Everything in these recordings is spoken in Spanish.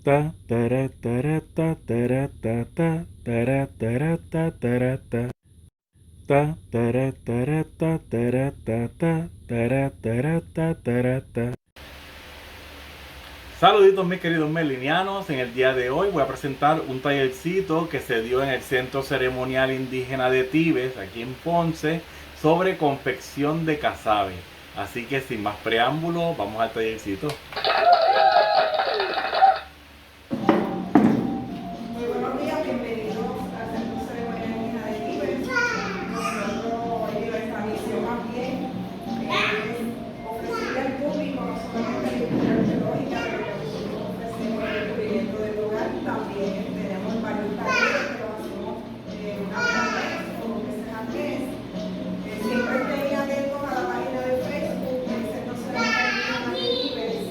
ta tara tara ta tara ta ta tara tara ta tara ta ta tara tara ta tara ta ta tara tara ta tara ta. Saluditos mis queridos melinianos, en el día de hoy voy a presentar un tallercito que se dio en el Centro Ceremonial Indígena de Tibes, aquí en Ponce, sobre confección de casabe. Así que sin más preámbulo, vamos al tallercito. Muy buenos días, bienvenidos al Centro Ceremonial Indígena de Tibes. Nosotros, nuestra misión más bien es ofrecerle al público no solamente la industria arqueológica, pero nosotros ofrecemos el descubrimiento del lugar. También tenemos varios talleres que lo hacemos una vez al mes o dos veces al mes. Siempre estén atentos a la página de Facebook del Centro Ceremonial Indígena de Tibes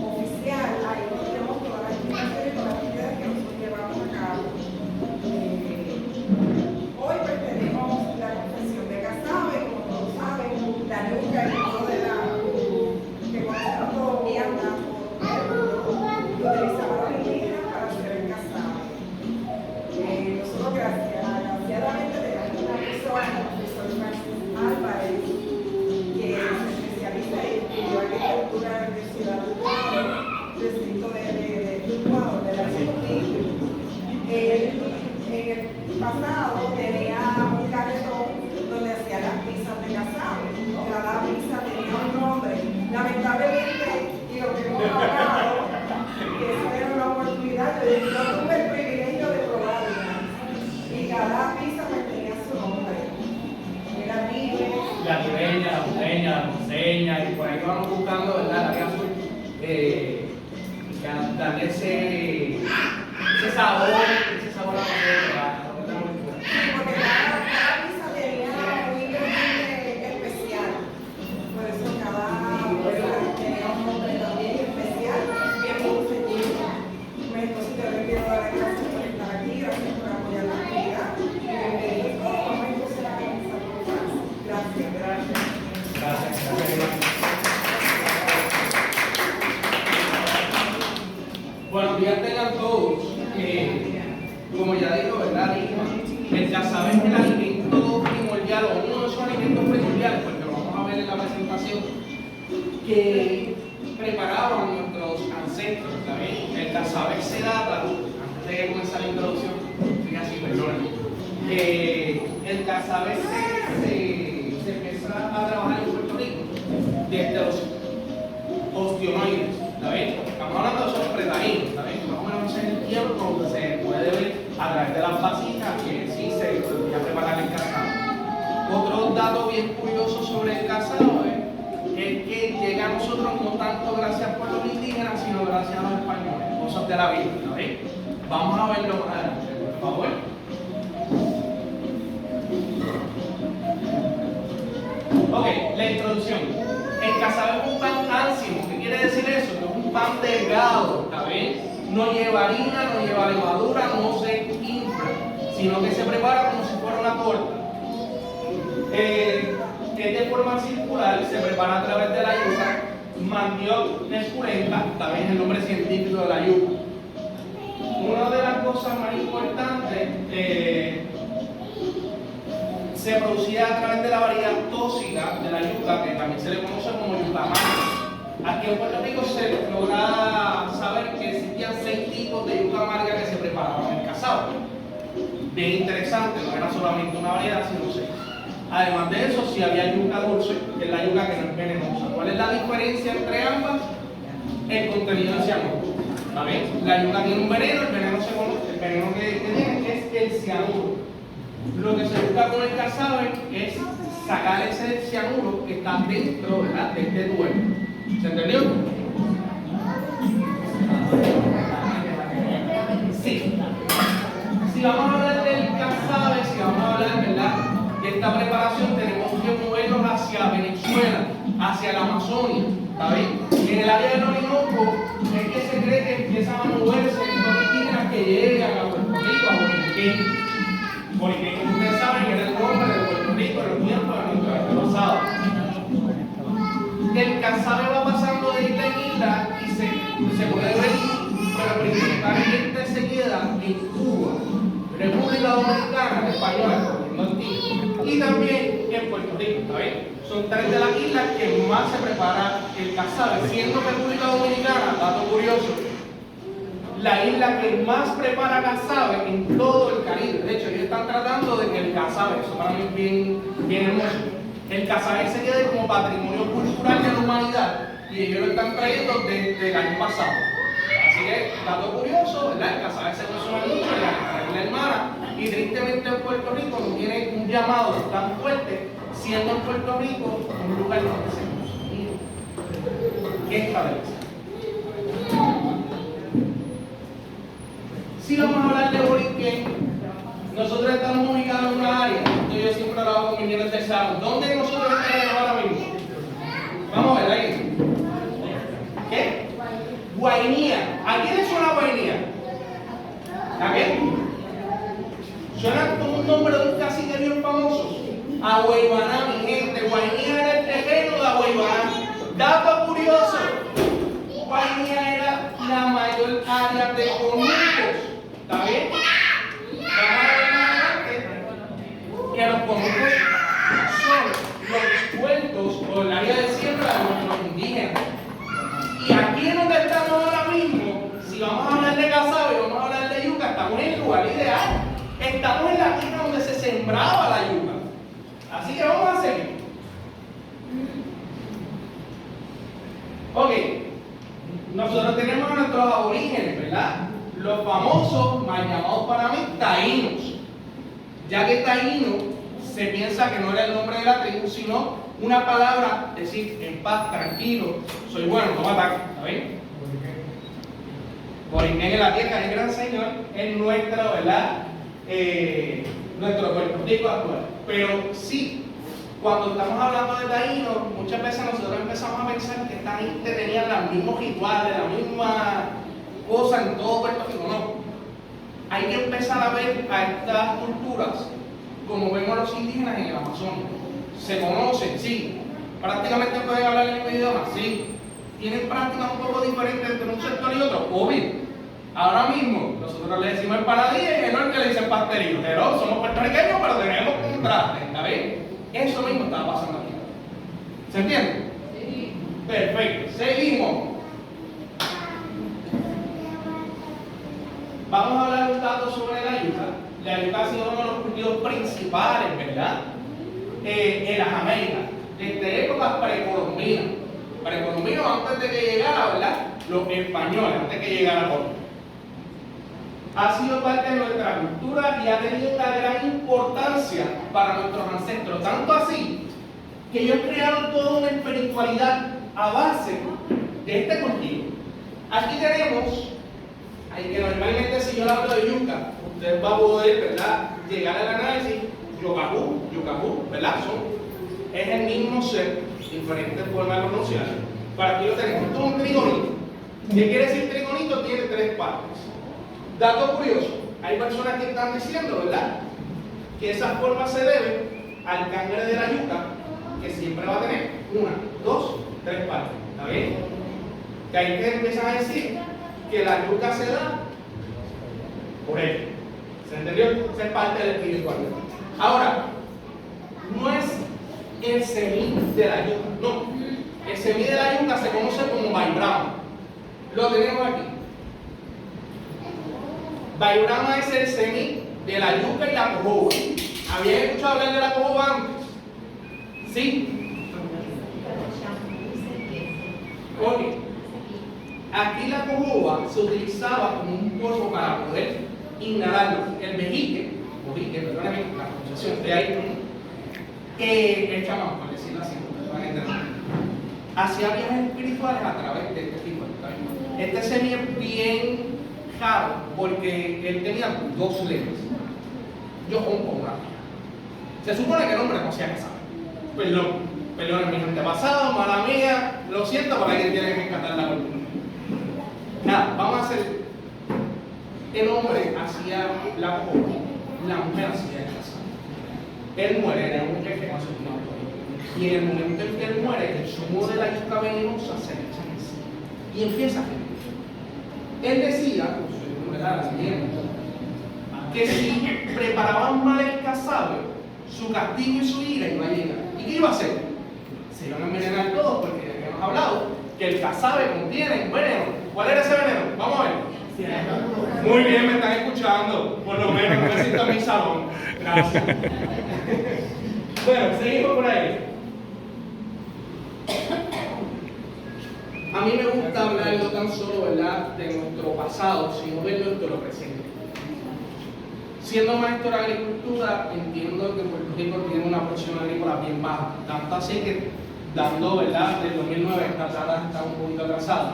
oficial. Ahí tenemos todas las invitaciones y todas las actividades que nosotros llevamos a cabo. Hoy pues tenemos la confección de casabe, como todos saben, la yuca y todo de la que conocemos todos vianda que utilizaban los indígenas para hacer el casabe. Nosotros graciadamente tenemos una persona, el profesor Francis Álvarez, que se especializa en estudiar arquitectura de la Universidad del distrito de Ecuador, de la República. En el pasado tenía un carretón donde hacía las pizzas de casabe. Cada pizza tenía un nombre. Lamentablemente, y lo que hemos hablado, que eso era una oportunidad, yo tuve el privilegio de probarla. Y cada pizza pues tenía su nombre. Era libre. La libeña, la buceña, la monseña, y por ahí vamos buscando, ¿verdad? La vida azul, darle ese sabor a la comida. Porque cada pizza tenía un ingrediente especial. Por eso cada pizza tenía un nombre también especial, bien sencillo. Entonces yo les quiero dar las gracias por estar aquí, gracias por apoyar la actividad. Y bienvenidos todos. Vamos entonces a comenzar con clase. Gracias. Gracias. Buenos días tengan todos. Como ya dijo, ¿verdad, Lima? El casabe es el alimento primordial, o uno de esos alimentos primordiales, porque lo vamos a ver en la presentación, que preparaban nuestros ancestros, ¿sabes? El casabe se data, antes de comenzar la introducción, estoy así, perdónenme. El casabe se empieza a trabajar en Puerto Rico desde los ostionoides, ¿sabes? Estamos hablando de esos pretaínos, ¿sabes? Más o menos ese es el tiempo donde se puede ver a través de las vasijas que sí se podía preparar el casabe. Otro dato bien curioso sobre el casabe es que llega a nosotros no tanto gracias por los indígenas, sino gracias a los españoles, cosas de la vida, ¿sabes? Vamos a verlo más adelante, por favor. Ok, la introducción. El casabe es un pan áncimo. ¿Qué quiere decir eso? Que es un pan delgado, ¿está bien? No lleva harina, no lleva levadura, no se infla, sino que se prepara como si fuera una torta. Es de forma circular, se prepara a través de la yuca, mandioca esculenta, también es el nombre científico de la yuca. Una de las cosas más importantes, se producía a través de la variedad tóxica de la yuca, que también se le conoce como yuca amarga. Aquí en Puerto Rico se logra saber que existían 6 tipos de yuca amarga que se preparaban en el casabe. Bien interesante, no era solamente una variedad, sino 6. Además de eso, si había yuca dulce, que es la yuca que no es venenosa. ¿Cuál es la diferencia entre ambas? El contenido de cianuro. ¿Está bien? La yuca tiene un veneno, el veneno que tiene es el cianuro. Lo que se busca con el casabe es sacar ese cianuro que está dentro, ¿verdad?, de este duelo. ¿Se entendió? Sí. Si vamos a hablar del casabe, si vamos a hablar, ¿verdad?, de esta preparación, tenemos que movernos hacia Venezuela, hacia la Amazonia, ¿está bien? En el área del Orinoco es que se cree que empiezan a moverse los indígenas que llegan a Puerto Rico, a Boriquén. Boriquén, como ustedes saben, era el nombre de Puerto Rico en los tiempos de nuestro antepasado. El casabe va pasando de isla en isla y se puede ver, pero primero Dominicana, española, y también en Puerto Rico, ¿está bien? Son 3 de las islas que más se prepara el casabe, siendo República Dominicana, dato curioso, la isla que más prepara casabe en todo el Caribe. De hecho, ellos están tratando de que el casabe, eso para mí es bien hermoso, el casabe se quede como patrimonio cultural de la humanidad y ellos lo están trayendo desde el año pasado. Así que, dato curioso, ¿verdad? El casabe se consume mucho en la hermana y tristemente en Puerto Rico no tiene un llamado tan fuerte, siendo en Puerto Rico un lugar donde se consume. ¿Qué establece? Si vamos a hablar de Borinquen, nosotros estamos ubicados en una área, yo siempre hablaba con mis niños del salón. ¿Dónde nosotros estamos ahora mismo? Vamos a ver ahí. ¿Qué? Guainía. ¿A quién le suena Guainía? ¿A qué? Suena como un nombre de un cacique bien famoso. Agüeybaná, mi gente. Guainía era el terreno de Agüeybaná. Dato curioso. Guainía era la mayor área de conucos. ¿Está bien? Vamos a ver más adelante que los conucos son los puertos o el área de siembra de los indígenas. Y aquí en donde estamos ahora mismo, si vamos a hablar de casabe, vamos a hablar de yuca, estamos en el lugar ideal. Estamos en la tierra donde se sembraba la yuca. Así que vamos a seguir. Ok, nosotros tenemos a nuestros aborígenes, ¿verdad? Los famosos, mal llamados para mí, taínos. Ya que taíno se piensa que no era el nombre de la tribu, sino una palabra, decir, en paz, tranquilo, soy bueno, no me ataques, ¿está bien? Borinquen en la tierra del gran Señor es nuestro, ¿verdad? Nuestro Puerto Rico actual. Pero sí, cuando estamos hablando de taínos, muchas veces nosotros empezamos a pensar que esta gente tenía los mismos rituales, la misma cosa en todo Puerto Rico. No. Hay que empezar a ver a estas culturas como vemos a los indígenas en el Amazonas. Se conocen, sí. Prácticamente pueden hablar el mismo idioma, sí. Tienen prácticas un poco diferentes entre un sector y otro, obvio. Ahora mismo, nosotros le decimos empanadilla y el norte le dicen pastelillo. Pero somos puertorriqueños, pero tenemos contraste, ¿está bien? Eso mismo está pasando aquí. ¿Se entiende? Sí. Perfecto. Seguimos. Vamos a hablar un dato sobre la yuca. La yuca ha sido uno de los cultivos principales, ¿verdad? En las Américas, desde épocas precolombinas. Precolombinos antes de que llegara, ¿verdad? Los españoles, antes de que llegara Colombia. Ha sido parte de nuestra cultura y ha tenido una gran importancia para nuestros ancestros. Tanto así que ellos crearon toda una espiritualidad a base de este cultivo. Aquí tenemos, que normalmente si yo hablo de yuca, usted va a poder, ¿verdad?, llegar al análisis, yucapú, ¿verdad? Es el mismo ser, diferentes formas de pronunciarlo. Para aquí lo tenemos, esto es un trigonito. ¿Qué quiere decir trigonito? Tiene 3 partes. Dato curioso, hay personas que están diciendo, ¿verdad?, que esa forma se debe al cangre de la yuca, que siempre va a tener 1, 2, 3 partes. ¿Está bien? Que ahí que empiezan a decir que la yuca se da por él. ¿Se entendió? Esa es parte del espiritualidad. Ahora, no es el semí de la yuca, no. El semí de la yuca se conoce como Baibrama. Lo tenemos aquí. Baibrama es el semí de la yuca y la cojoba. ¿Habían escuchado hablar de la cojoba antes? ¿Sí? Ok. Aquí la cojoba se utilizaba como un polvo para poder inhalarlo. El mejique, perdóname la pronunciación, de ahí, el chamán, por decirlo así, hacía viajes espirituales a través de este tipo de. Este semilla es bien raro porque él tenía 2 letras. Yo junto con una mía. Se supone que el hombre no se ha casado. Perdón, mi antepasado, mala mía, lo siento, para quien tiene que encantar la cultura. Nada, vamos a hacer. El hombre hacía la copa, la mujer hacía el casado. Él muere, era un jefe con su madre. Y en el momento en que él muere, el zumo de la yuca venenosa se le echa encima. Y empieza a gemir. Él decía, la siguiente, que si preparaban mal el casabe, su castigo y su ira iba a llegar. ¿Y qué iba a hacer? Se iban a envenenar todos, porque ya hemos hablado que el casabe contiene veneno. ¿Cuál era ese veneno? Vamos a ver. Muy bien, me están escuchando. Por lo menos no necesito mi salón. Gracias. Bueno, seguimos por ahí. A mí me gusta hablar no tan solo, ¿verdad?, de nuestro pasado, sino de nuestro presente. Siendo maestro de agricultura, entiendo que Puerto Rico tiene una presión agrícola bien baja. Tanto así que, dando, ¿verdad?, del 2009 esta data está un poquito atrasada.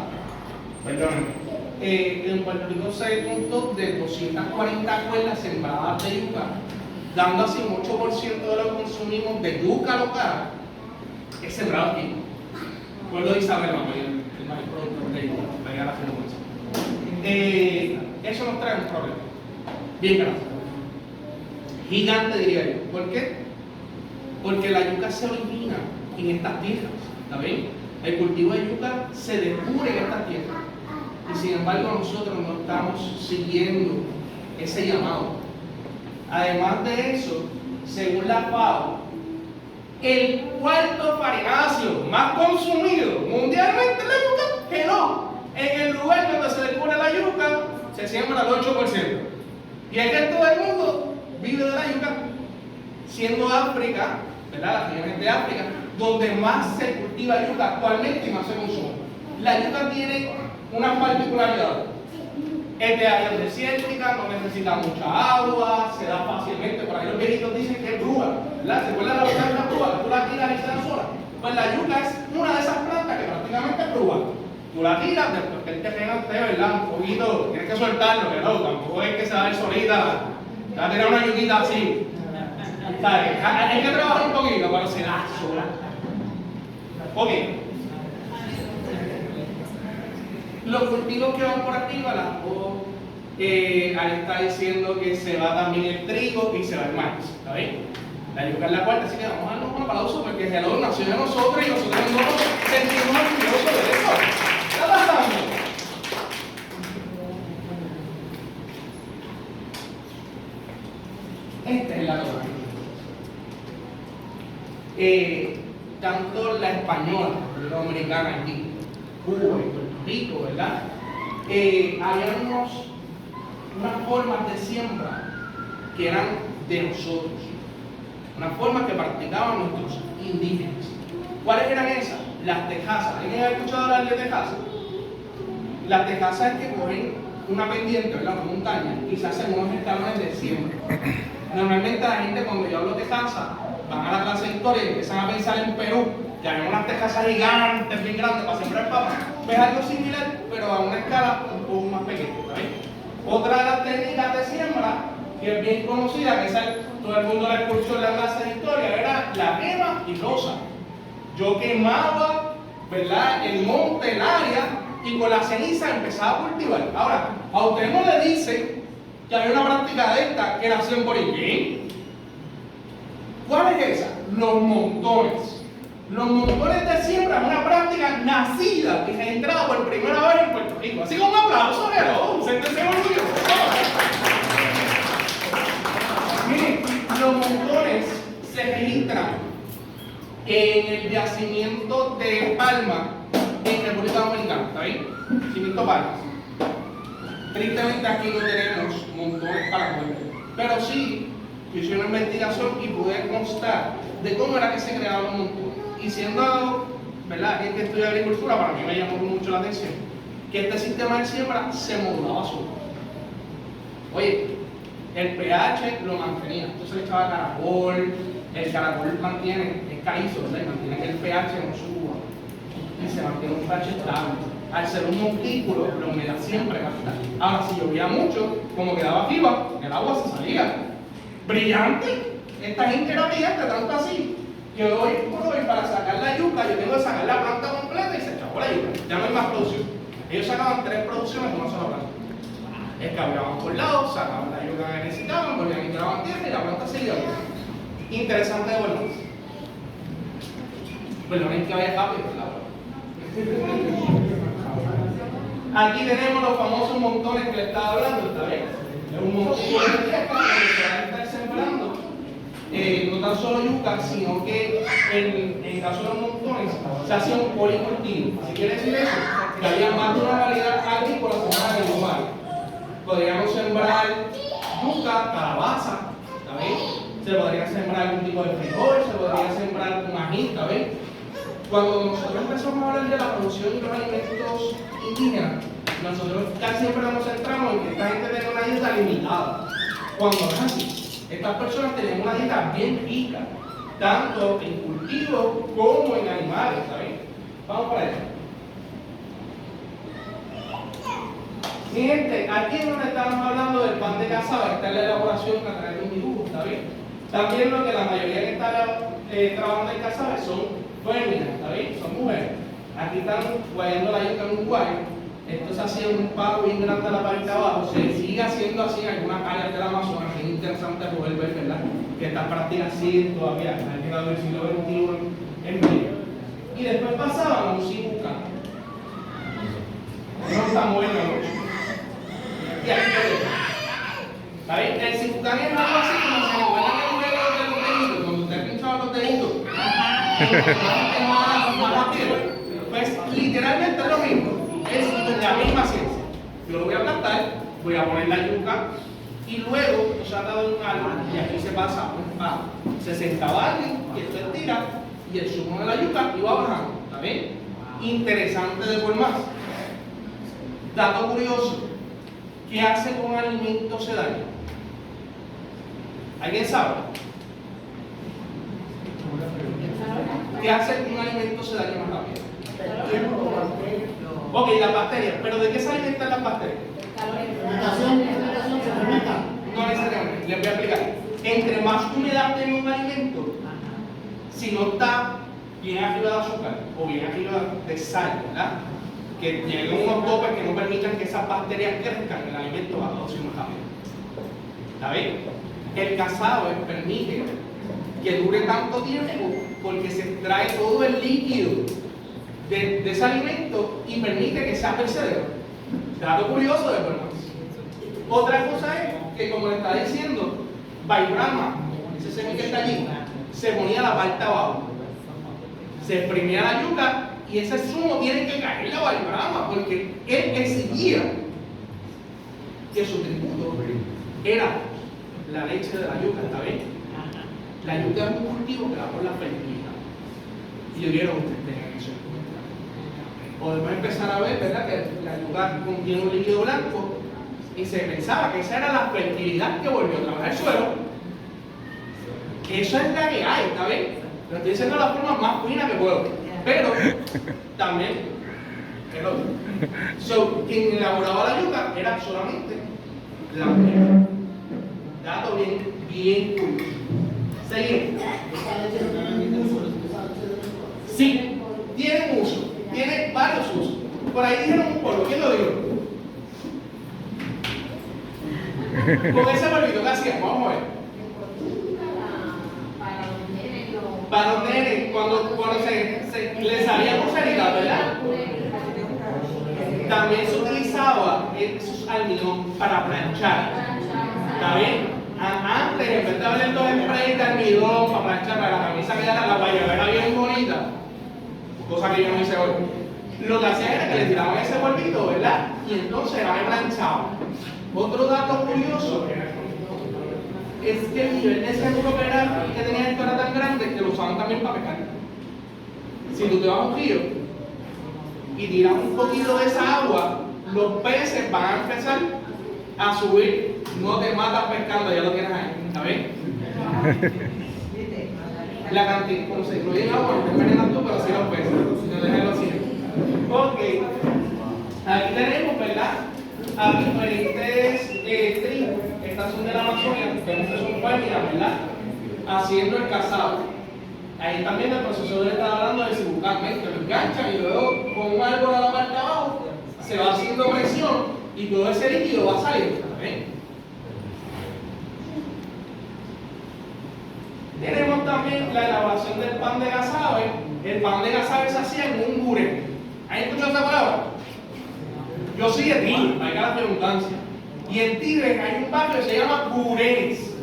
Perdón. En Puerto Rico se contó de 240 cuerdas sembradas de yuca, dando así un 8% de lo que consumimos de yuca local es sembrado aquí. Pueblo de Isabel, el mayor productor de yuca, vaya a la firma. Eso nos trae un problema bien grande, gigante diría yo. ¿Por qué? Porque la yuca se origina en estas tierras, ¿está bien? El cultivo de yuca se descubre en estas tierras. Y sin embargo nosotros no estamos siguiendo ese llamado. Además de eso, según la FAO, el cuarto farináceo más consumido mundialmente es la yuca, que no. En el lugar donde se descubre la yuca, se siembra el 8%. Y es que todo el mundo vive de la yuca, siendo África, ¿verdad?, las regiones de África, donde más se cultiva yuca actualmente y más se consume. La yuca tiene una particularidad: es de áreas desérticas, no necesita mucha agua, se da fácilmente. Por ahí los viejitos dicen que es brúa, ¿verdad? ¿Se acuerdan de la planta brúa? Que tú la tiras y se da sola. Pues la yuca es una de esas plantas que prácticamente es brúa. Tú la tiras, después que el terreno esté, ¿verdad?, un poquito, tienes que soltarlo, que no, tampoco es que se va a ir solita. Te va a tirar una yuquita así. ¿Sabes? Hay que trabajar un poquito, pero se da sola. Ok. Los cultivos que van por arriba, ahí está diciendo que se va también el trigo y se va el maíz, ¿está bien? La yuca es la cuarta, así que vamos a darnos un aplauso porque el hello nació de nosotros y nosotros no nos sentimos orgullosos de eso. ¿Qué está pasando? Esta es la cosa. Tanto la española, la americana aquí, Cuba y Puerto Rico, ¿verdad? Había unas formas de siembra que eran de nosotros, unas formas que practicaban nuestros indígenas. ¿Cuáles eran esas? Las tejazas. ¿Alguien ha escuchado hablar de tejazas? Las tejazas es que cogen una pendiente, ¿verdad?, una montaña, y se hacen unos escalones de siembra. Normalmente la gente, cuando yo hablo de tejazas, van a la clase de historia y empiezan a pensar en Perú, que había unas tejazas gigantes, bien grandes para sembrar papas. Es algo similar, pero a una escala un poco más pequeña, ¿sabes? Otra de las técnicas de siembra, que es bien conocida, que todo el mundo la escuchó en la clase de historia, era la quema y rosa. Yo quemaba, ¿verdad?, el monte, el área, y con la ceniza empezaba a cultivar. Ahora, a usted no le dicen que había una práctica de esta que nació en Boriquín. ¿Cuál es esa? Los montones. Los montones de siembra es una práctica nacida y registrada por primera vez en Puerto Rico. Así que un aplauso, hello, siéntense orgullosos. Miren, los montones se registran en el yacimiento de Palma en República Dominicana, ¿está bien? Yacimiento Palma. Tristemente aquí no tenemos montones para comer, pero sí hice una investigación y pude constar de cómo era que se creaban los montones. Y siendo, ¿verdad?, alguien que estudia agricultura, para mí me llamó mucho la atención que este sistema de siembra se modulaba solo. Oye, el pH lo mantenía, entonces le echaba caracol, el caracol mantiene, es calizo, ¿verdad?, mantiene que el pH no suba y se mantiene un pH estable. Al ser un montículo, la humedad siempre capta. Ahora, si llovía mucho, como quedaba arriba, el agua se salía. Brillante, esta gente era brillante, tanto así que hoy por hoy, para sacar la yuca, yo tengo que sacar la planta completa y se echaba la yuca. Ya no hay más producción. Ellos sacaban 3 producciones de una sola planta. Escabeaban por lados, sacaban la yuca que necesitaban, volvían y tiraban tierra y la planta seguía viva. Interesante de verdad. Perdonen que vaya rápido, ¿verdad? Aquí tenemos los famosos montones que le estaba hablando, ¿está bien? Es un montón de tierra donde se va a estar sembrando no tan solo yuca, sino que en el caso de los montones se hacía un policultivo. ¿Qué quiere decir eso? Que había más de una variedad agrícola sembrada en el lugar. Podríamos sembrar yuca, calabaza, ¿sabéis? Se podría sembrar algún tipo de frijol, se podría sembrar un ají, ¿sabéis? Cuando nosotros empezamos a hablar de la producción de los alimentos indígenas, nosotros casi siempre nos centramos en que esta gente tiene una dieta limitada. Cuando no es así. Estas personas tenían una dieta bien rica, tanto en cultivo como en animales, ¿sabéis? Vamos para allá. Mi gente, aquí es donde estamos hablando del pan de casabe, está en la elaboración a través de un dibujo, ¿está bien? También lo que la mayoría que está trabajando en casabe son féminas, ¿está bien? Son mujeres. Aquí están guayando la yuca en un guayo. Esto se hacía en un palo bien grande a la parte de abajo, se sigue haciendo así en algunas áreas del Amazonas, que es interesante poder ver, ¿verdad? Que estas prácticas siguen todavía, han llegado el siglo XXI en medio. Y después pasaban a un sibucán. No está bueno, ¿no? Y aquí está bien. El sibucán es algo así como se recuerdan el juego de los deditos, cuando usted pinchaba los deditos. Pues literalmente es lo mismo. Es la misma ciencia. Yo lo voy a plantar, voy a poner la yuca y luego se ha dado un árbol y aquí se pasa un palo. Se sentaba alguien y esto estira y el zumo de la yuca iba bajando. ¿Está bien? Interesante de por más. Dato curioso. ¿Qué hace con alimento sedante? ¿Alguien sabe? ¿Qué hace con un alimento sedante más rápido? Ok, las bacterias. ¿Pero de qué se alimentan las bacterias? No necesariamente. Les voy a explicar. Entre más humedad tenga un alimento, si no está bien arriba de azúcar o bien arriba de sal, ¿verdad? Que lleguen unos topes que no permitan que esas bacterias crezcan, el alimento va a producir más rápido. ¿Está bien? El casabe permite que dure tanto tiempo porque se extrae todo el líquido de ese alimento y permite que sea percedero. Dato curioso de por más. Otra cosa es que, como le está diciendo, Bayrama, ese semilla que está allí, se ponía la parte abajo. Se exprimía la yuca y ese zumo tiene que caer la Bayrama porque él exigía que su tributo era la leche de la yuca, ¿está bien? La yuca es un cultivo que da por la fertilidad. Y yo quiero que ustedes tengan eso. Podemos empezar a ver, ¿verdad?, que la yuca contiene un líquido blanco y se pensaba que esa era la fertilidad que volvió a trabajar el suelo. Eso es la que hay, ¿está bien? Lo estoy diciendo de la forma más fina que puedo. Pero también el otro. So, quien elaboraba la yuca era solamente la mujer. Dato bien curioso. Seguimos. Sí, tiene uso. Tiene varios usos. Por ahí dijeron un polvo. ¿Quién lo dijo? Con ese polvito, ¿qué hacíamos? Vamos a ver. Para los nenes, cuando se les salía pulserita, ¿verdad? También se utilizaba esos almidón para planchar. ¿Está bien? Antes, en vez de haber dos sprays de almidón para planchar, para la camisa quedara la guayabera bien bonita, cosa que yo no hice hoy. Lo que hacían era que le tiraban ese polvito, ¿verdad? Y entonces era que planchaban. Otro dato curioso es que el nivel de seguro que tenía esto era tan grande que lo usaban también para pescar. Si tú te vas a un río y tiras un poquito de esa agua, los peces van a empezar a subir. No te matas pescando, ya lo tienes ahí, ¿está bien? La cantidad, como se incluye en agua, no te envenenas tú, pero sí los peces. No déjenlo así. Ok, aquí tenemos, ¿verdad?, a diferentes tribus. Estas son de la Amazonia, vemos que son féminas, ¿verdad?, haciendo el casabe. Ahí también el proceso le está hablando de sibucán, que lo enganchan y luego con un árbol a la parte de abajo se va haciendo presión y todo ese líquido va a salir. ¿Ven? Tenemos también la elaboración del pan de casabe. El pan de casabe se hacía en un guré. ¿Han escuchado esta palabra? Yo soy de ti, valga la redundancia. Y en Tigres hay un barrio que se llama Burenes.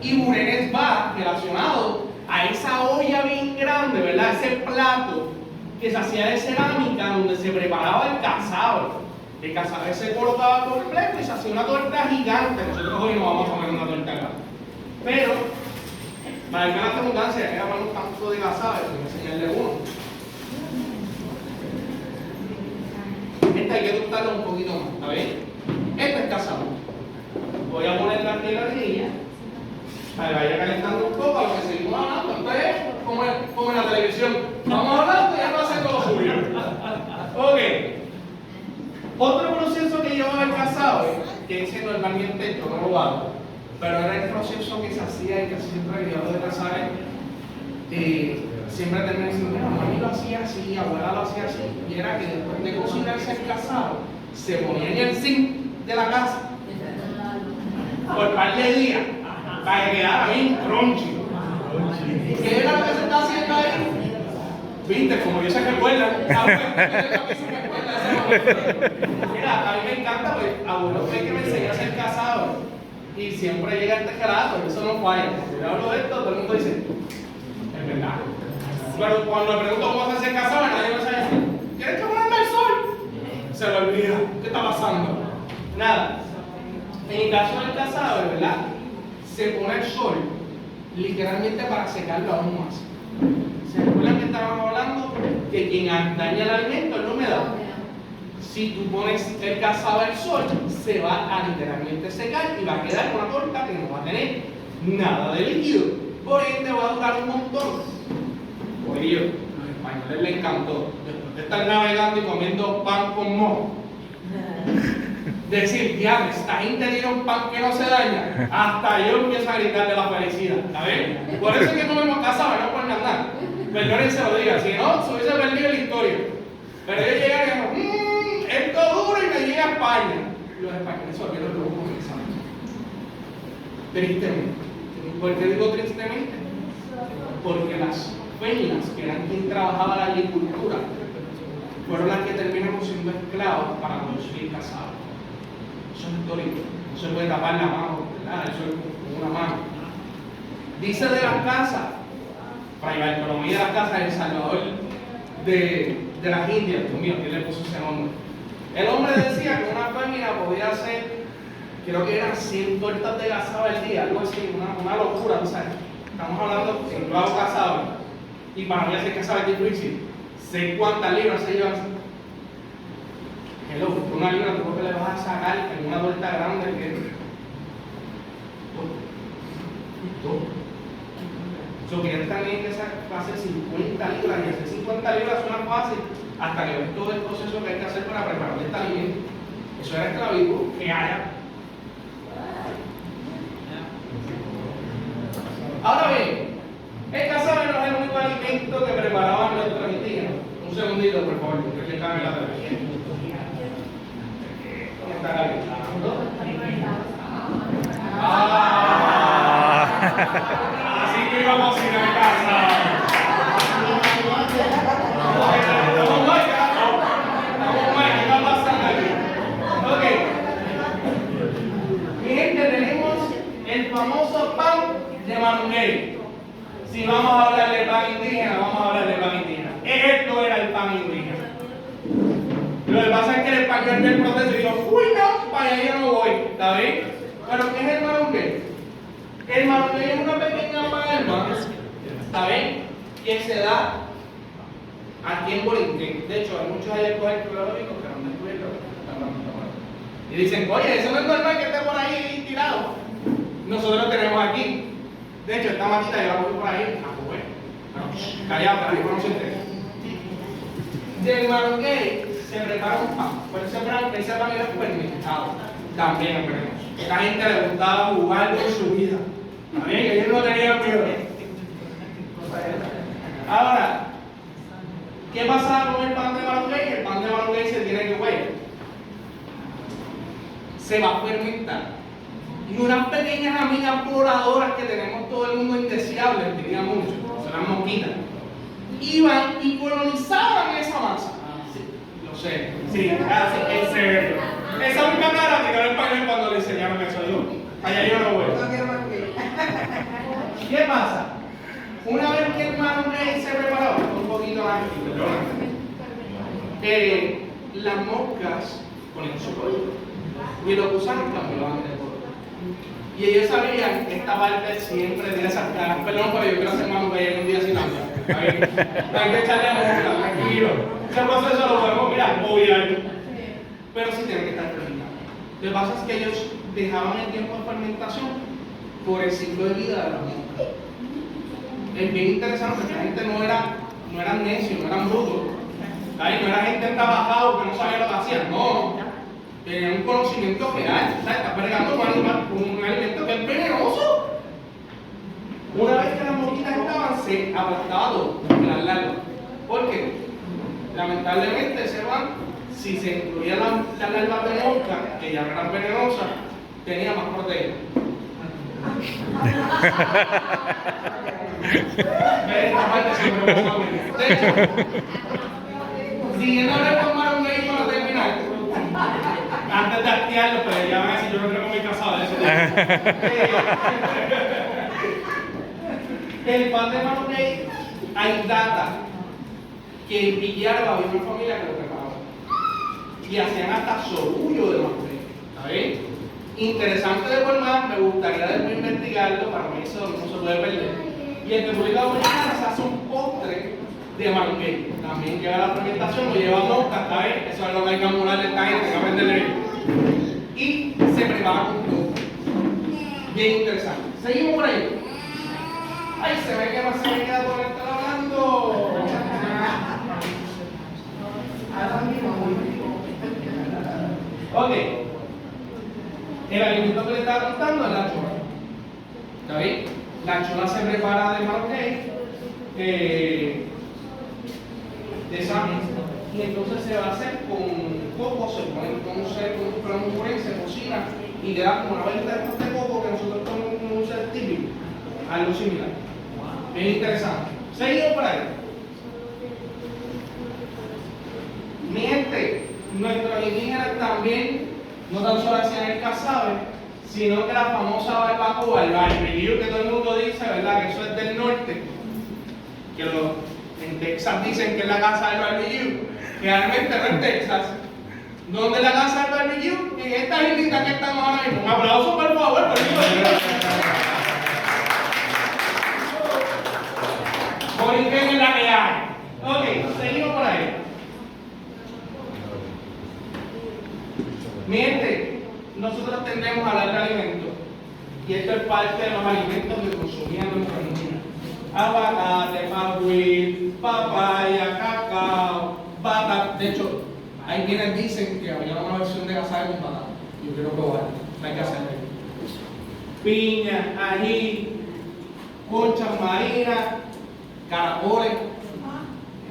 Y Burenes va relacionado a esa olla bien grande, ¿verdad? Ese plato que se hacía de cerámica donde se preparaba el casabe. El casabe se colocaba completo y se hacía una torta gigante. Nosotros hoy no vamos a comer una torta grande. Pero, para el gran abundancia, hay que llamar un tanto de casabe, voy a enseñarle uno. Esta hay que tostarla un poquito más, ¿está bien? Esta es casabe. Voy a ponerla aquí en la rejilla para que vaya calentando un poco a lo que seguimos hablando. Esto es como en la televisión. Vamos hablando y ya no hacen lo suyo. Ok. Otro proceso que llevaba el casabe, que ese normalmente yo no lo hago, pero era el proceso que se hacía y que siempre que yo lo de casabe, siempre terminé diciendo, mira, mami lo hacía así, abuela lo hacía así, y era que después de cocinarse el casabe, se ponía en el zinc de la casa por un par de días para que quedara bien crunchy. ¿Qué era lo que se está haciendo ahí? Viste, como yo se recuerda. Mira, a mí me encanta, pues, abuelo fue que me enseñó a hacer casado y siempre llega este carajo, eso no falla. Si yo hablo de esto, todo el mundo dice, es verdad. Pero cuando le pregunto cómo se hace casado, nadie me sabe. ¿Quieres que ponerme el sol? Se lo olvida. ¿Qué está pasando? Nada. En el caso del casado, ¿verdad? Se pone el sol literalmente para secarlo aún más. ¿Se recuerdan que estábamos hablando? Que quien daña el alimento es la humedad. Si tú pones el casabe al sol, se va a literalmente secar y va a quedar una torta que no va a tener nada de líquido. Por ende va a durar un montón. Oye, a los españoles les encantó. Después de estar navegando y comiendo pan con moho, decir, diablo, esta gente tiene un pan que no se daña. Hasta yo empiezo a gritar de la felicidad. ¿Está bien? Por eso es que comemos casabe, no por nada. Perdón se lo diga, si no, se hubiese perdido la historia. Pero ellos llegan y dicen, esto es duro y me llega a España. Y los españoles se olvidaron luego con el examen. Tristemente. ¿Por qué digo tristemente? Porque las féminas, que eran quien trabajaba la agricultura, fueron las que terminaron siendo esclavos para conseguir casabe. Eso es histórico. No se puede tapar la mano, ¿verdad? Eso es como una mano. Dice de las casas, para la economía de las casas en El Salvador, de las Indias, Dios mío, ¿quién le puso ese nombre? El hombre decía que una fémina podía hacer, creo que eran 100 tortas de casabe al día, algo así, una locura, ¿tú sabes? Estamos hablando de yo hago casabe, y para mí hacer casabe es difícil. Sé cuántas libras se llevan. Hello, una libra tú lo que le vas a sacar en una torta grande que es todo. So, que también que hacer 50 libras y hacer 50 libras suena fácil hasta que ves todo el proceso que hay que hacer para preparar este alimento. Eso era esclavitud que haya. Ahora bien, el casabe no es el único alimento que preparaban nuestros indígenas. Un segundito, por favor, que se cabe la televisión. Está calentando. Así que iba a cocinar en casa. Estamos mal, ¿qué va pasando aquí? Ok. Mi gente, tenemos el famoso pan de Manuel. Si vamos a hablar de pan indígena, vamos a hablar de pan indígena. Esto era el pan indígena. Lo que pasa es que el español del proceso dijo, uy no, para allá yo no voy, ¿está bien? Pero ¿qué es el marungué? El marungué es una pequeña palma, ¿está bien? Que se da aquí en Borinquén. De hecho, hay muchos hallazgos arqueológicos que no han descubierto. Y dicen, oye, eso no es normal que esté por ahí tirado. Nosotros lo tenemos aquí. De hecho, esta matita yo la puse por ahí. Callado, para que no se entere. Del marungué se prepara un pan. Pues ese pan era fermentado. También lo tenemos. Esta gente le gustaba jugar con su vida. También, que ellos no tenían miedo. Ahora, ¿qué pasa con el pan de marungué? El pan de marungué se tiene que huele. Se va a fermentar. Y unas pequeñas amigas voladoras que tenemos todo el mundo indeseables, tenían mucho, son las mosquitas, iban y colonizaban esa masa. Sí, lo sé, sí, en serio. Esa única cara que no es español cuando Allá yo no voy. No quiero más que. ¿Qué pasa? Una vez que el hermano Gay se preparó, un poquito antes, las moscas ponían su color y los gusanos cambiaban de color. Y ellos sabían que esta parte siempre de esas caras. Perdón, pero yo quiero hacer hermano Gay en un día sin hambre. Hay que echarle mosca, tranquilo. Ese proceso lo podemos mirar, obviamente. Pero sí tienen que estar terminados. Lo que pasa es que ellos dejaban el tiempo de fermentación por el ciclo de vida de la mosca. Es bien interesante porque la gente no eran necios, no eran brutos. ¿Sabes? No era gente trabajada que no sabía lo que hacían, no. Tenían un conocimiento real. ¿Sabes? Está pegando con un alimento que es venenoso. Una vez que las mosquitas estaban, se aplastaba todo, las larvas. ¿Por qué? Lamentablemente se van, si se incluían las larvas de mosca, que ya no eran venenosas, tenía más proteína. De hecho, siguiendo reformar un ley para terminar, antes de hastiarlo, pues ya van a decir, yo no creo que me he casado de eso. El pan de Marroney, hay data que en Villalba había una familia que lo preparaba y hacían hasta sorullo de Marroney. ¿Está bien? Interesante de por más, me gustaría después investigarlo, para mí eso no se puede perder. Y en República Dominicana se hace un postre de manguey. También lleva la fermentación, lo lleva mosca, ¿está bien? Eso es lo que hay que amurarle a esta gente, que venderle. Y se prepara con todo. Bien interesante. Seguimos por ahí. Ay, se ve que más se me queda por estar hablando. Ok. El alimento que le estaba contando es la chola. ¿Está bien? La chola se prepara de marqués, de sangre, y entonces se va a hacer con coco, se pone con un puré, se cocina y queda como una velita de coco que nosotros tomamos como un ser típico, algo similar. Bien interesante. Seguimos por ahí. Mi gente, nuestros indígenas también no tan solo hacían el casabe, sino que la famosa barbacoa, el barbecue que todo el mundo dice, ¿verdad? Que eso es del norte, que en Texas dicen que es la casa del barbecue, realmente no es Texas. ¿Dónde es la casa del barbecue? En esta islita que estamos ahora mismo. Un aplauso por favor, por Borinquen es la que hay. Ok, seguimos por ahí. Mi gente, nosotros tendemos a hablar de alimentos. Y esto es parte de los alimentos que consumían nuestros niños. Aguacate, maguey, papaya, cacao, batata. De hecho, hay quienes dicen que había una versión de casabe con batata. Yo quiero probar, hay que hacerlo. Piña, ají, conchas marinas, caracoles.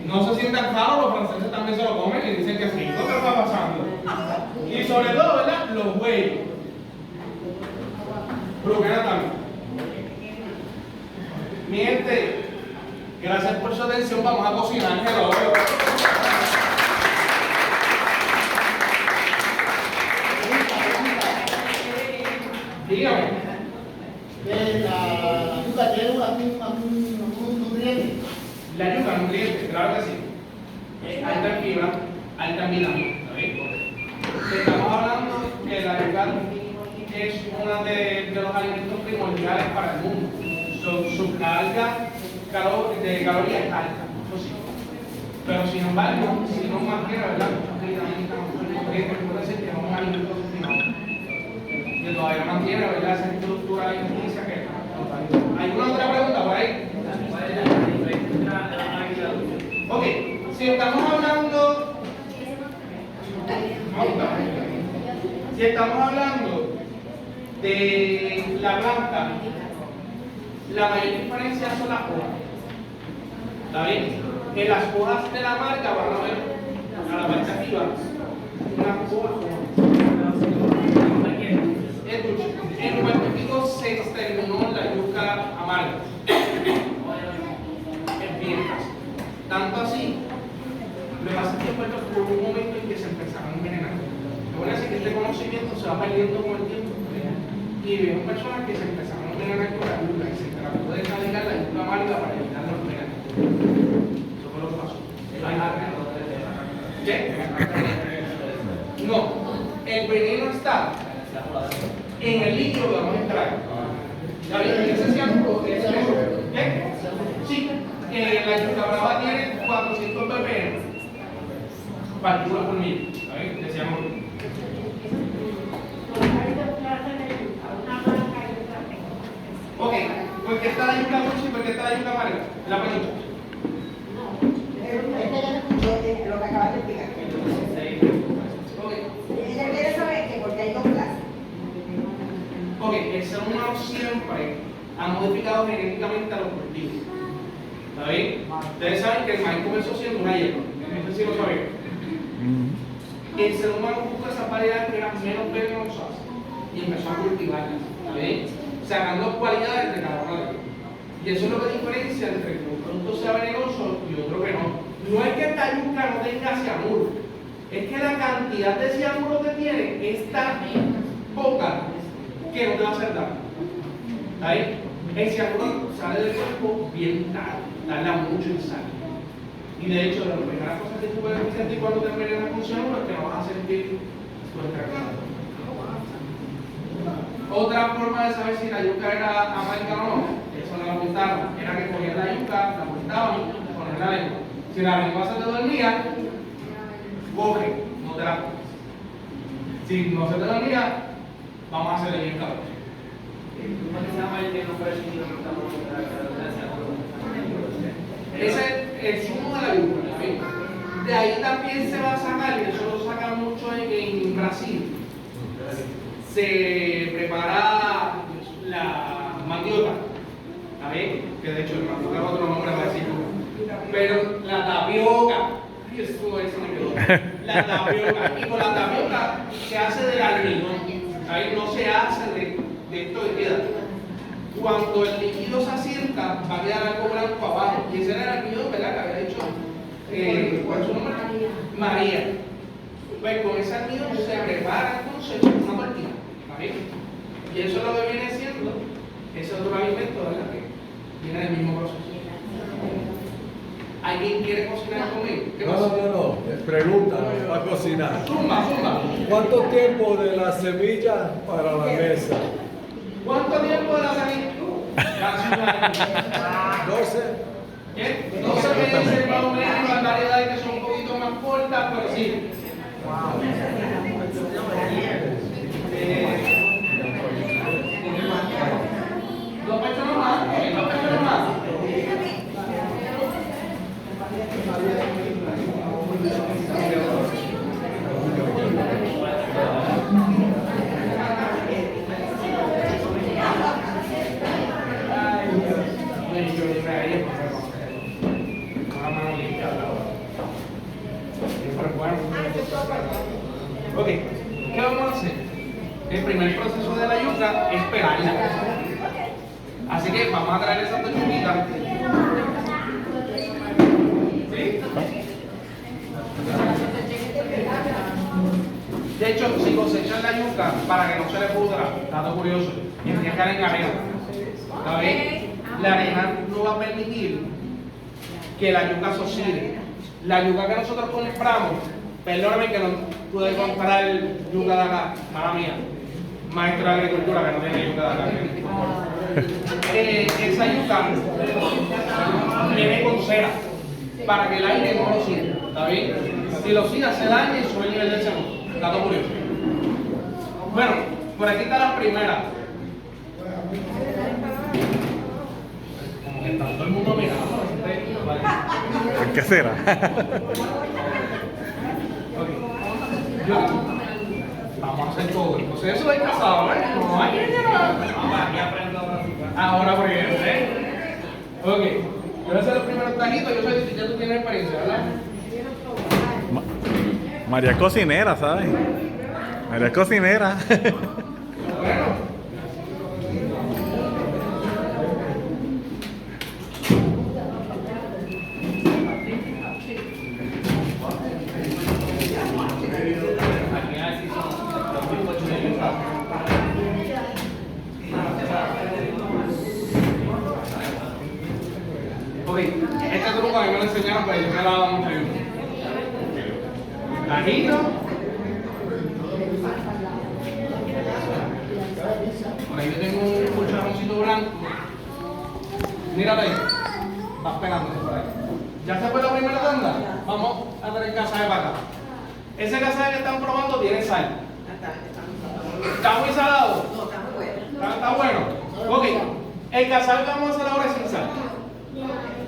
No se sientan raros, los franceses también se lo comen y dicen que sí. ¿Qué está pasando? Y sobre todo, ¿verdad? Los huevos. Bruguera también. Mi gente, gracias por su atención. Vamos a cocinar. Hello. Dígame. La yuca tiene un nutriente. La yuca, nutriente, claro que sí. Alta en fibra, alta en vitamina. Estamos hablando que la yuca es uno de los alimentos primordiales para el mundo. Su carga de calorías es alta, eso sí. Pero sin embargo, si no mantiene, ¿verdad? Muchas vitaminas, muchos nutrientes, puede decir que es un alimento suficiente. Que todavía mantiene, ¿verdad? Esa estructura alimenticia que ¿alguna otra pregunta por ahí? Ok, si estamos hablando de la planta, la mayor diferencia son las hojas. ¿Está bien? En las hojas de la marca van a ver a la parte arriba unas hojas. En Puerto Rico se exterminó la yuca amarga. Es bien fácil. Tanto así, lo que pasa es que en Puerto Rico hubo un momento en que se empezaron a envenenar. Lo bueno es que este conocimiento se va perdiendo con el tiempo. y veo personas que se empezaron a pegar con la yuca y se trató de erradicar la yuca amarga para evitar los pegados. Eso fue lo que pasó. ¿Qué? No, el veneno está en el líquido que vamos a extraer. Ese cianuro es eso. ¿Qué? Sí, la yuca brava tiene 400 ppm, partículas por mil. ¿Sabes? De cianuro. Ok, ¿por qué está la yuca dulce y por qué está la yuca amarga? La pregunta. Lo que acabas de explicar. Ella quiere saber que porque hay dos clases. Ok, el ser humano siempre ha modificado genéticamente a los cultivos. ¿Está bien? Ustedes saben que el maíz comenzó siendo una hierba. No sé si lo sabían. El ser humano buscó esas variedades que eran menos venenosas y empezó a cultivarlas. ¿Está bien? Sacando cualidades de cada una de ellas. Y eso es lo que diferencia entre que un producto sea venenoso y otro que no. No es que esta yuca no tenga cianuro, es que la cantidad de cianuro que tiene es tan poca que no te va a hacer daño. ¿Está bien? El cianuro sale del cuerpo bien tarda mucho en salir. Y de hecho, de las primeras cosas que tú puedes sentir cuando te envenenas con cianuro es que no vas a sentir tu estrés. Otra forma de saber si la yuca era amarga o no, eso no la apuntaron, era que cogían la yuca, la apuntaban y ponían la lengua. Si la lengua se te dormía, coge, no te la coges. Si no se te dormía, vamos a hacerle bien cabrón. Ese es el zumo de la yuca. ¿Sí? De ahí también se va a sacar, y eso lo sacan mucho en Brasil. Se prepara la mandioca, ¿está bien? Que de hecho el mandioca es otro nombre para decir yuca. Pero la tapioca, eso me quedó. La tapioca, y con la tapioca se hace del almidón, ¿está? No se hace de esto que queda. Cuando el líquido se acierta, va a quedar algo blanco abajo. Y ese era el almidón, ¿verdad? Que había dicho, ¿cuál es su nombre? María. Pues con ese almidón se prepara entonces una tortilla. Y eso es lo que viene siendo ese otro alimento, ¿verdad? Que viene del mismo proceso. ¿Alguien quiere cocinar conmigo? No. Pregunta para cocinar. Zumba. ¿Cuánto tiempo de la semilla para la mesa? ¿Cuánto tiempo de la semilla? 12. ¿Qué? 12 meses más o menos, las variedades que son un poquito más cortas, pero sí. Dos personas más. Ok, ¿qué vamos a hacer? El primer proceso de la yuca es pelarla. Así que vamos a traer esas dos yuquitas. ¿Sí? De hecho, si cosechan la yuca para que no se le pudra, dato curioso, y tiene que estar en arena. ¿Está bien? La arena no va a permitir que la yuca se oxide. La yuca que nosotros compramos, perdóname que no pude comprar yuca de acá, mala mía, maestro de agricultura que no tiene yuca de acá. Esa yuca viene con cera para que el aire no lo oxide. ¿Está bien? Si lo oxida, se daña y sube el nivel del CO2. Dato curioso. Bueno, por aquí está la primera. Como que está todo el mundo mirando. ¿Por qué será? Vamos a hacer todo el proceso de casado, ¿eh? No hay que ahora por ejemplo, ¿eh? Ok. Yo voy a hacer los primeros tajitos. Yo sé que ya tú tienes experiencia, ¿verdad? María es cocinera, ¿sabes? María es cocinera. Bueno. Ok, este truco a mí me lo enseñaron, pero yo me lo he dado mucho ayuda. Cajito. Por ahí yo tengo un cucharoncito blanco. Mírate ahí. Vas pegándose por ahí. ¿Ya se fue la primera tanda? Vamos a traer casabe para acá. Ese casabe que están probando tiene sal. ¿Está muy salado? No, está muy bueno. ¿Está bueno? Ok. El casabe que vamos a hacer ahora es sin sal.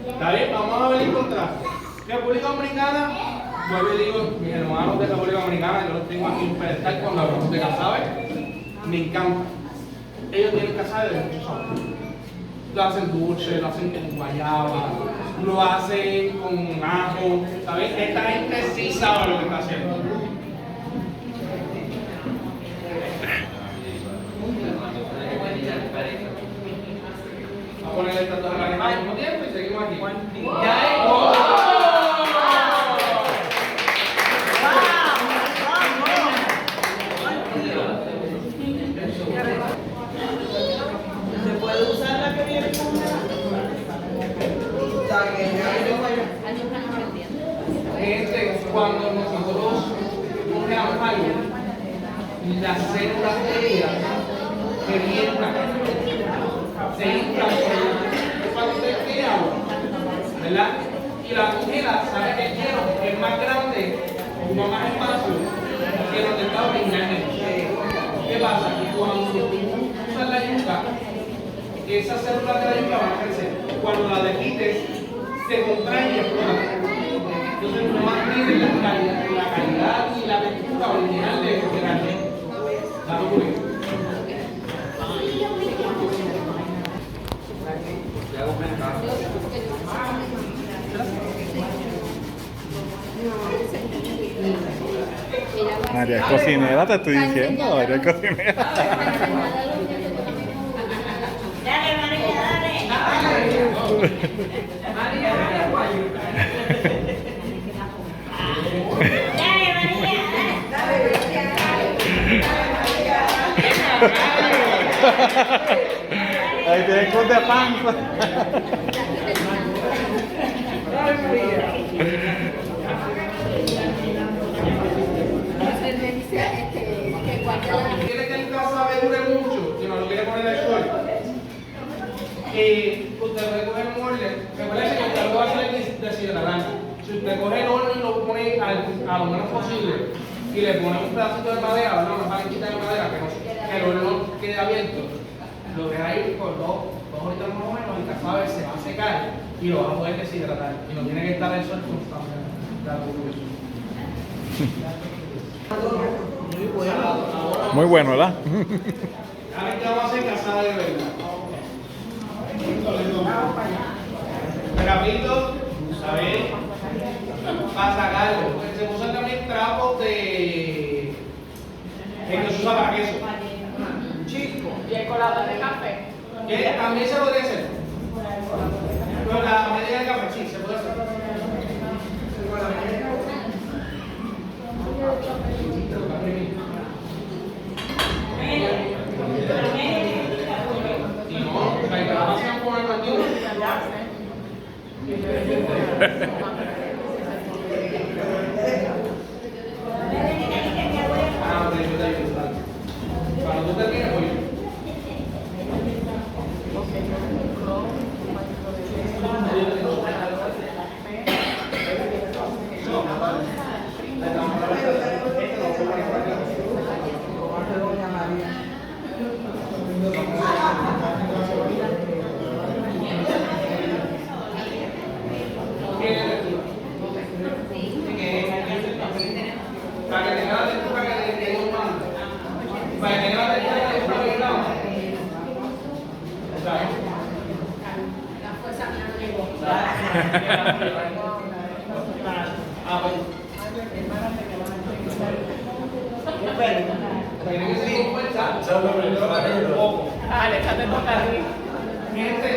¿Está bien? Vamos a ver el contraste. República Dominicana, vuelvo y digo, mis hermanos de República Dominicana, yo los tengo aquí en pedestal cuando hablamos de casabe. Me encanta. Ellos tienen casabe de muchos sabores. Lo hacen dulce, lo hacen con guayaba, lo hacen con ajo. ¿Sabes? Esta gente sí sabe lo que está haciendo. Vamos a poner estas dos al mismo tiempo y seguimos aquí. Ya es. ¡Oh! ¿Se puede usar la que viene con Gente, cuando nosotros congelamos algo, las células de ella revientan, se inflan cuando usted tiene agua, ¿verdad? Y la congela, sabe que el hielo es más grande, no más espacio que donde está originalmente. ¿Qué pasa? Que cuando tú usas la yuca, esas células de la yuca van a crecer. Cuando la quites, se contraen y explotan. Entonces no mantiene la calidad y la textura original de la leche. Dame un poquito. María es cocinera, te estoy diciendo. María es cocinera. Dale, María, dale. Dale, María, dale. Ahí tienes con de pan. Quiere que el casabe dure mucho, si no lo quiere poner al sol. Usted puede coger un molde, recuerde que usted lo va a hacer deshidratando. Si usted coge el horno y lo pone a lo menos posible y le pone un pedacito de madera, ¿verdad? Una palanquita de madera que el horno quede abierto, lo deja ahí por dos horitas más o menos, el casabe se va a secar y lo va a poder deshidratar. Y no tiene que estar el sol constantemente. Muy bueno, ¿verdad? Ahora que vamos a hacer casada de verdad. Trapito, ¿sabes? Para sacarlo. Se usan también trapos de. que se usa para queso. Chico. Y el colador de café. Que también se podría hacer. Con la medida de café, sí, se puede hacer. Y no, la información con el partido. Cuando tú termines, voy. Para que tenga la textura que nos manda. Para que tenga la textura que nos manda. La fuerza mía no llegó. Ah, pues. Tiene que ser con fuerza. Un poco. Dale, échate tu carril. Gente,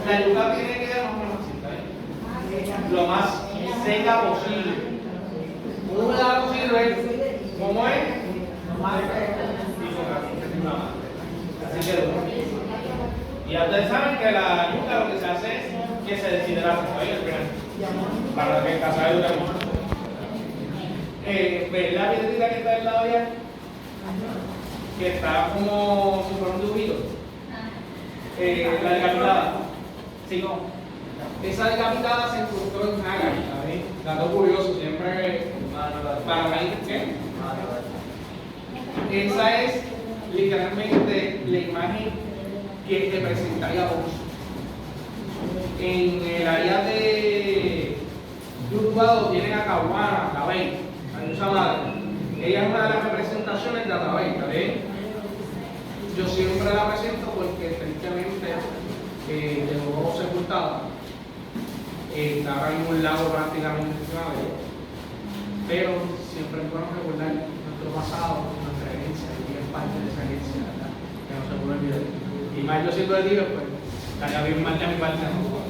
la yuca tiene que quedar más o menos así, ¿está bien? Lo más seca posible. Húmeda no sirve. ¿Cómo es? Así quedó. Y Y ya ustedes saben que la yuca lo que se hace es que se deshidrata, ¿sabes? Al final. Para que el casabe dure mucho. ¿Ves la piedrita que está al lado allá? Que está como si fuera un dibujito. La decapitada. Sí, no. Esa decapitada se encontró en Hagar, ¿sabes? Dato curioso, siempre para mí, ¿qué? Esa es literalmente la imagen que representaría a Dios. En el área de Uruguay tienen a Caguana, la Bey, a Diosa Madre. Ella es una de las representaciones de la Bey, ¿sabes? Yo siempre la presento porque tristemente quedó sepultada. Está ahora en un lago prácticamente encima de ella. Pero siempre es bueno recordar nuestro pasado, nuestra herencia, y es parte de esa herencia, ¿verdad? Que no se puede olvidar. Y más yo siendo de Dios, pues, estaría bien mal de mi parte, ¿no?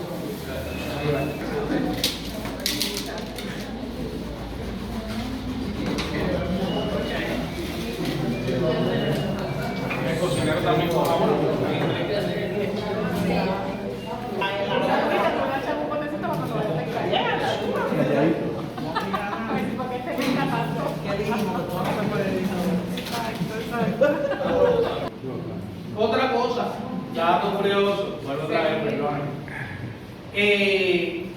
El cocinero también, por favor. Otra cosa, ya dato curioso, vuelvo otra vez, perdón.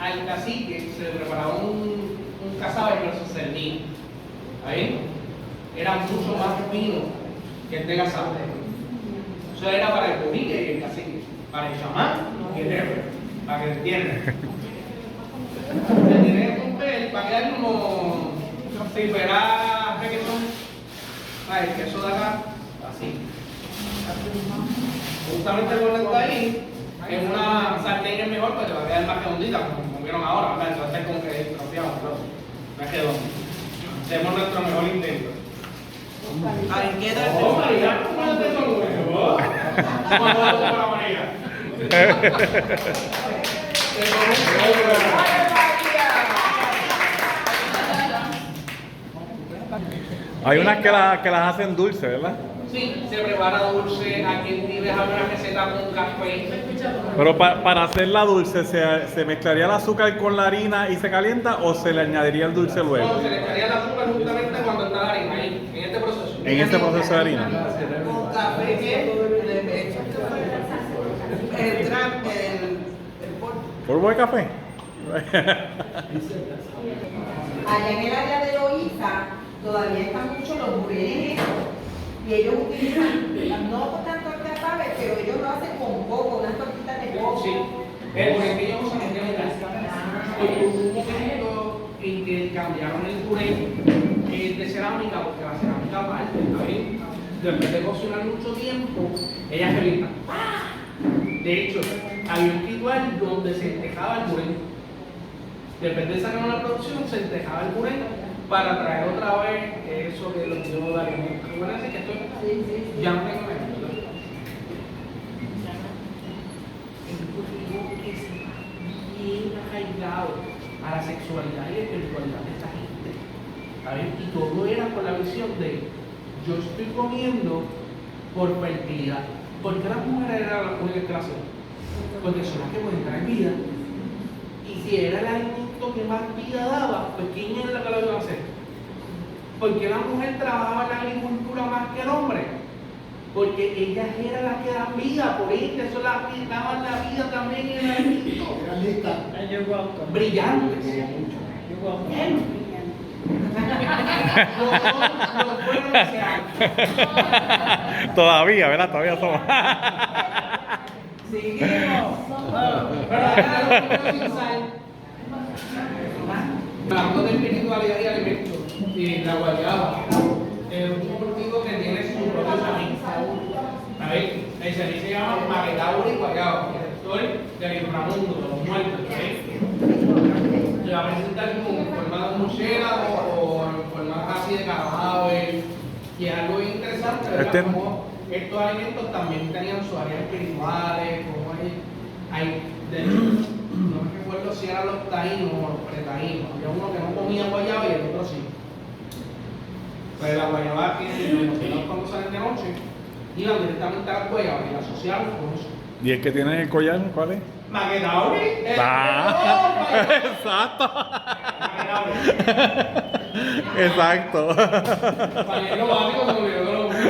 Al cacique se le preparaba un casabe, pero se servía. ¿Ahí? Era mucho más fino que este casabe. Eso era para el comique y el cacique, para el chamán y el jefe, para que entiendan. Se tiene que romper para quedar como si fuera reggaetón. El queso de acá, así. Justamente por esto ahí, en una sartén es mejor porque va a quedar más redondita, como vieron ahora, ¿verdad? Entonces con que troceamos, no es redondo. Hacemos nuestro mejor intento. Ahí queda el ¡Oh, María! ¿Cómo es eso nuevo? ¿Cómo lo hago para María? Hay unas que las hacen dulces, ¿verdad? Sí, se prepara dulce, aquí tienes alguna receta con café. Pero para hacerla dulce, ¿se mezclaría el azúcar con la harina y se calienta o se le añadiría el dulce luego? No, se le echaría el azúcar justamente cuando está la harina ahí, en este proceso. En este proceso de harina. con café que le echa el ¿Polvo de café? allá en el área de Loíza todavía están mucho los purés y ellos utilizan, no tanto el casabe, pero ellos lo hacen con coco, unas tortitas de coco. Sí, porque ellos usan el hubo un momento en que cambiaron el puré de cerámica, porque la cerámica aparte, ¿está bien? Después de cocinar mucho tiempo, ella se grita. De hecho, había un ritual donde se entejaba el puré. Después de sacar una producción, se entejaba el puré para traer otra vez eso que los dio de alimentos. Recuerden que esto ya no tengo menos. Es un cultivo que está bien arraigado a la sexualidad y espiritualidad de esta gente. ¿Saben? Y todo era por la visión de yo estoy comiendo por fertilidad. ¿Por qué las mujeres eran las únicas que lo hacían? Porque son las que pueden traer vida. Y si era el alimento que más vida daba, pues ¿quién era la que lo iba a hacer? ¿Por qué la mujer trabajaba en la agricultura más que el hombre? Porque ellas eran las que dan vida, por ende, son las que daban la vida también en el alimento. Brillantes. No fueron ese año. Todavía, ¿verdad? Todavía somos. Seguimos. Hablando de espiritualidad y alimentos, la guayaba es un cultivo que tiene su propio sanín. ¿Sabéis? El sanín se llama Maquetauri guayaba, que es el sol del inframundo, de los muertos. ¿Sabéis? Se va a presentar como en forma de murciélago o en forma así de cadáver, y es algo interesante, ¿verdad? Como estos alimentos también tenían sus áreas espirituales, como hay de hecho, no me recuerdo si eran los taínos o los pretaínos. Había uno que no comía guayaba y el otro sí. Pues la guayaba tiene los que cuando salen de noche iban directamente a las guayabas y la asociaban con eso. ¿Y el que tiene el collar, cuál es? Maquetauri. Exacto. Exacto. Para que lo básico se me olvidó que lo busco.